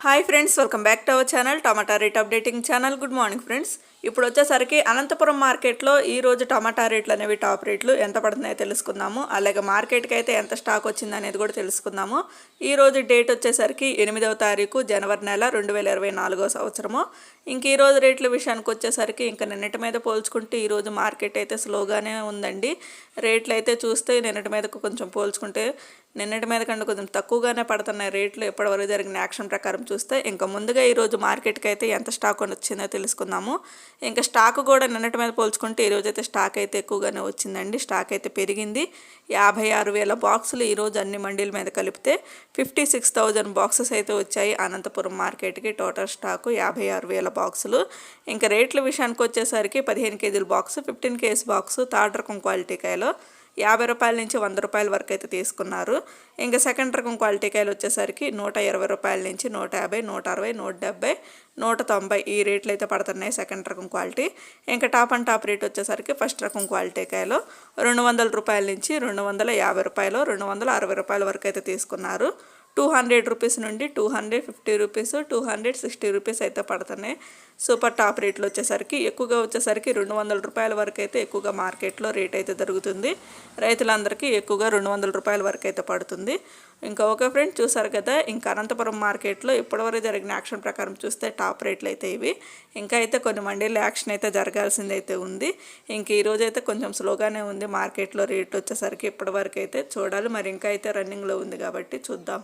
Hi friends, welcome back to our channel tomato rate updating channel. Good morning friends. ఇప్పుడు వచ్చేసరికి అనంతపురం మార్కెట్లో ఈరోజు టమాటా రేట్లు అనేవి టాప్ రేట్లు ఎంత పడుతున్నాయో తెలుసుకుందాము. అలాగే మార్కెట్కి అయితే ఎంత స్టాక్ వచ్చింది అనేది కూడా తెలుసుకుందాము. ఈరోజు డేట్ వచ్చేసరికి 8వ తారీఖు జనవరి నెల 2024 సంవత్సరము. ఇంక ఈరోజు రేట్ల విషయానికి వచ్చేసరికి ఇంకా నిన్నటి మీద పోల్చుకుంటే ఈరోజు మార్కెట్ అయితే స్లోగానే ఉందండి. రేట్లు అయితే చూస్తే నిన్నటి మీదకు కొంచెం పోల్చుకుంటే నిన్నటి మీద కంటే కొంచెం తక్కువగానే పడుతున్నాయి రేట్లు ఇప్పటివరకు జరిగిన యాక్షన్ ప్రకారం చూస్తే. ఇంకా ముందుగా ఈరోజు మార్కెట్కి అయితే ఎంత స్టాక్ వచ్చిందో తెలుసుకుందాము. ఇంకా స్టాక్ కూడా నిన్నటి మీద పోల్చుకుంటే ఈరోజు అయితే స్టాక్ అయితే ఎక్కువగానే వచ్చిందండి. స్టాక్ అయితే పెరిగింది. 56,000 బాక్సులు ఈరోజు అన్ని మండీల మీద కలిపితే 56,000 బాక్సెస్ అయితే వచ్చాయి అనంతపురం మార్కెట్కి. టోటల్ స్టాకు 56,000 బాక్సులు. ఇంకా రేట్ల విషయానికి వచ్చేసరికి 15 కేజీల బాక్సు, 15 కేజీ బాక్సు థర్డ్ రకం క్వాలిటీ కాయలు 50 రూపాయల నుంచి 100 రూపాయల వరకు అయితే తీసుకున్నారు. ఇంకా సెకండ్ రకం క్వాలిటీ కాయలు వచ్చేసరికి 120 రూపాయల నుంచి 150, 160, 170, 190 ఈ రేట్లు అయితే పడుతున్నాయి సెకండ్ రకం క్వాలిటీ. ఇంకా టాప్ అండ్ టాప్ రేట్ వచ్చేసరికి ఫస్ట్ రకం క్వాలిటీ కాయలు 200 రూపాయల నుంచి 250 రూపాయలు, 260 రూపాయల వరకు అయితే తీసుకున్నారు. 200 రూపీస్ నుండి 250 రూపీస్, 260 రూపీస్ అయితే పడుతున్నాయి. సూపర్ టాప్ రేట్లు వచ్చేసరికి ఎక్కువగా వచ్చేసరికి 200 రూపాయల వరకు అయితే ఎక్కువగా మార్కెట్లో రేట్ అయితే జరుగుతుంది. రైతులందరికీ ఎక్కువగా 200 రూపాయల వరకు అయితే పడుతుంది. ఇంకా ఓకే ఫ్రెండ్స్, చూసారు కదా. ఇంకా అనంతపురం మార్కెట్లో ఇప్పటివరకు జరిగిన యాక్షన్ ప్రకారం చూస్తే టాప్ రేట్లు అయితే ఇవి. ఇంకా అయితే కొన్ని మండీలో యాక్షన్ అయితే జరగాల్సింది అయితే ఉంది. ఇంక ఈరోజు అయితే కొంచెం స్లోగానే ఉంది మార్కెట్లో రేట్ వచ్చేసరికి. ఇప్పటివరకు అయితే చూడాలి, మరి ఇంకా అయితే రన్నింగ్లో ఉంది కాబట్టి చూద్దాం.